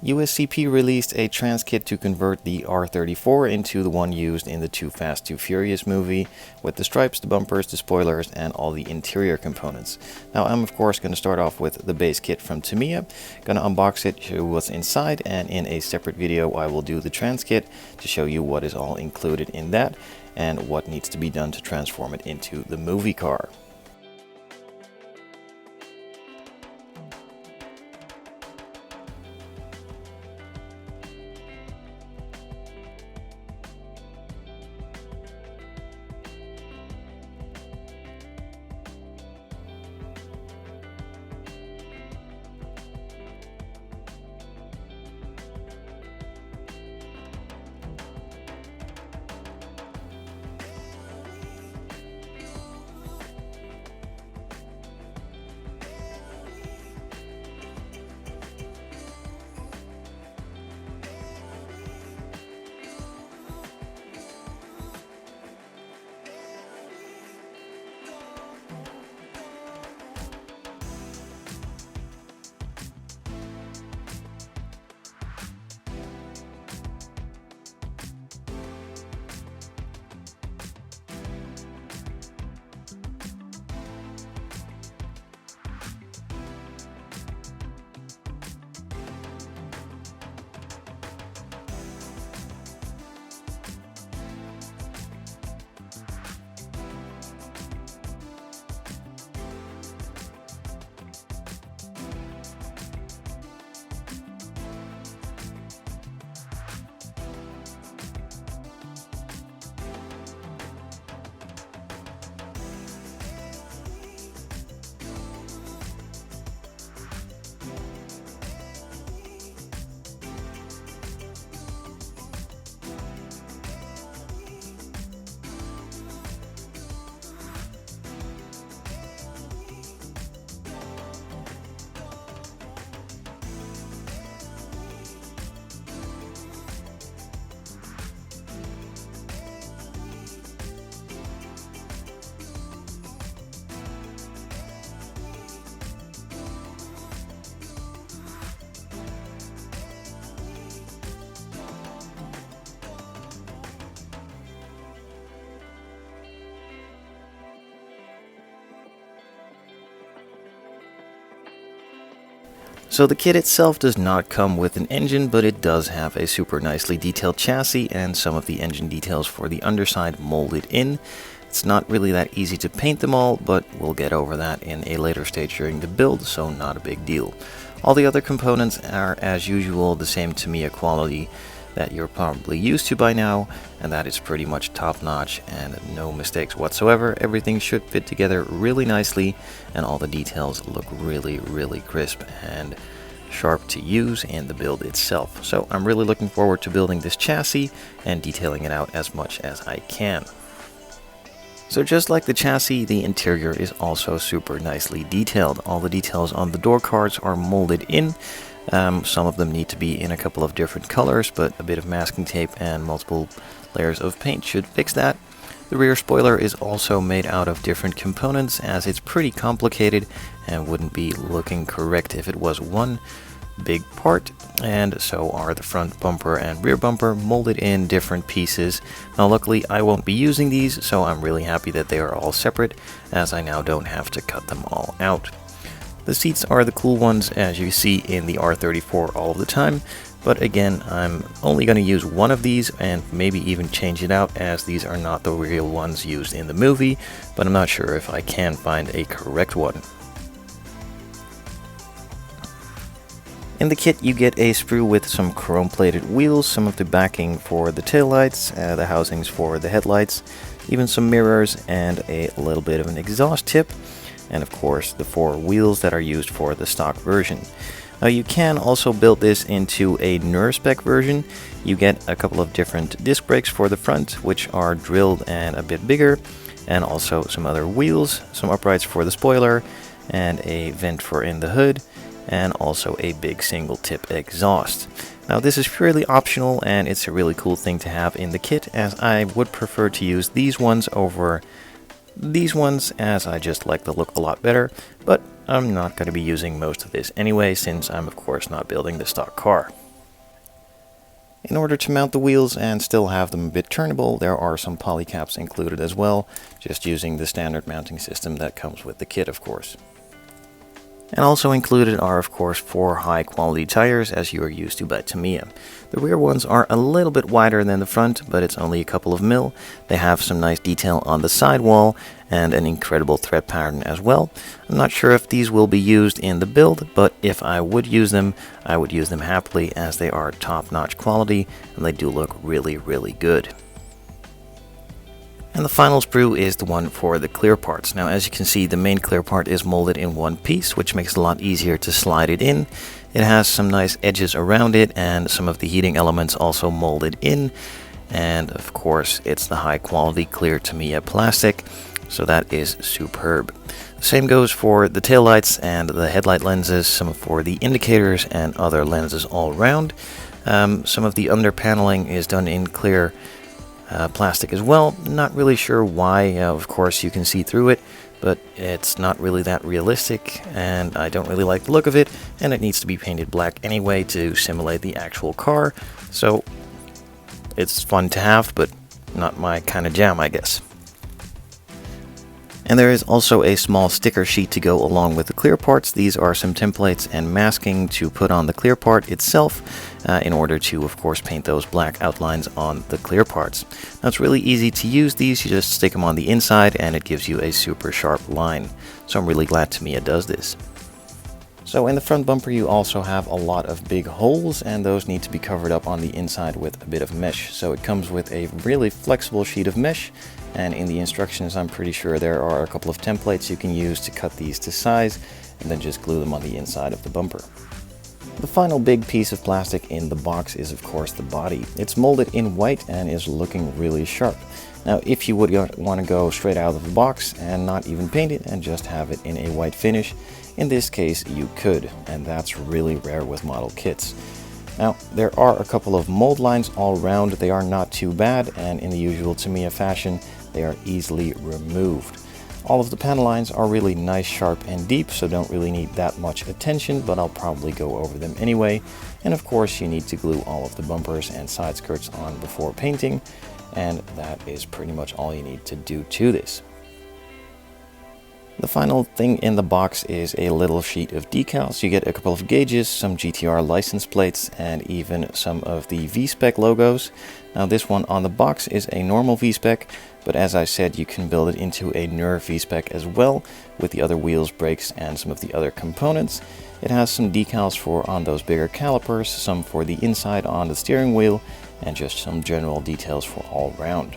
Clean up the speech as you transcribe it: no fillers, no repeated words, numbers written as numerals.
USCP released a trans kit to convert the R34 into the one used in the Too Fast, Too Furious movie, with the stripes, the bumpers, the spoilers, and all the interior components. Now I'm of course going to start off with the base kit from Tamiya, going to unbox it, show you what's inside, and in a separate video I will do the trans kit to show you what is all included in that and what needs to be done to transform it into the movie car. So the kit itself does not come with an engine, but it does have a super nicely detailed chassis and some of the engine details for the underside molded in. It's not really that easy to paint them all, but we'll get over that in a later stage during the build, so not a big deal. All the other components are, as usual, the same Tamiya quality that you're probably used to by now, and that is pretty much top-notch and no mistakes whatsoever. Everything should fit together really nicely, and all the details look really crisp and sharp to use in the build itself. So I'm really looking forward to building this chassis and detailing it out as much as I can. So just like the chassis, the interior is also super nicely detailed. All the details on the door cards are molded in. Some of them need to be in a couple of different colors, but a bit of masking tape and multiple layers of paint should fix that. The rear spoiler is also made out of different components, as it's pretty complicated and wouldn't be looking correct if it was one big part, and so are the front bumper and rear bumper, molded in different pieces. Now luckily I won't be using these, so I'm really happy that they are all separate, as I now don't have to cut them all out. The seats are the cool ones, as you see in the R34 all of the time, but again, I'm only going to use one of these and maybe even change it out, as these are not the real ones used in the movie, but I'm not sure if I can find a correct one. In the kit you get a sprue with some chrome plated wheels, some of the backing for the taillights, the housings for the headlights, even some mirrors and a little bit of an exhaust tip, and of course the 4 wheels that are used for the stock version. Now you can also build this into a newer-spec version. You get a couple of different disc brakes for the front, which are drilled and a bit bigger, and also some other wheels, some uprights for the spoiler, and a vent for in the hood, and also a big single tip exhaust. Now this is purely optional, and it's a really cool thing to have in the kit, as I would prefer to use these ones over these ones, as I just like the look a lot better, but I'm not going to be using most of this anyway, since I'm of course not building the stock car. In order to mount the wheels and still have them a bit turnable, there are some poly caps included as well, just using the standard mounting system that comes with the kit, of course. And also included are, of course, 4 high-quality tires, as you are used to by Tamiya. The rear ones are a little bit wider than the front, but it's only a couple of mil. They have some nice detail on the sidewall and an incredible thread pattern as well. I'm not sure if these will be used in the build, but if I would use them, I would use them happily, as they are top-notch quality and they do look really, really good. And the final sprue is the one for the clear parts. Now, as you can see, the main clear part is molded in one piece, which makes it a lot easier to slide it in. It has some nice edges around it, and some of the heating elements also molded in. And of course, it's the high quality clear Tamiya plastic, so that is superb. The same goes for the taillights and the headlight lenses, some for the indicators and other lenses all around. Some of the under paneling is done in clear plastic as well. Not really sure why. Of course you can see through it, but it's not really that realistic, and I don't really like the look of it, and it needs to be painted black anyway to simulate the actual car. So it's fun to have, but not my kind of jam, I guess. And there is also a small sticker sheet to go along with the clear parts. These are some templates and masking to put on the clear part itself in order to, of course, paint those black outlines on the clear parts. Now, it's really easy to use these. You just stick them on the inside and it gives you a super sharp line. So I'm really glad Tamiya does this. So in the front bumper you also have a lot of big holes, and those need to be covered up on the inside with a bit of mesh. So it comes with a really flexible sheet of mesh, and in the instructions I'm pretty sure there are a couple of templates you can use to cut these to size and then just glue them on the inside of the bumper. The final big piece of plastic in the box is, of course, the body. It's molded in white and is looking really sharp. Now, if you would want to go straight out of the box and not even paint it and just have it in a white finish, in this case you could, and that's really rare with model kits. Now, there are a couple of mold lines all around. They are not too bad, and in the usual Tamiya fashion, they are easily removed. All of the panel lines are really nice, sharp, and deep, so don't really need that much attention, but I'll probably go over them anyway. And of course, you need to glue all of the bumpers and side skirts on before painting, and that is pretty much all you need to do to this. The final thing in the box is a little sheet of decals. You get a couple of gauges, some GTR license plates, and even some of the v-spec logos. Now, this one on the box is a normal v-spec, but as I said, you can build it into a Nur v-spec as well, with the other wheels, brakes, and some of the other components. It has some decals for on those bigger calipers, some for the inside on the steering wheel, and just some general details for all round.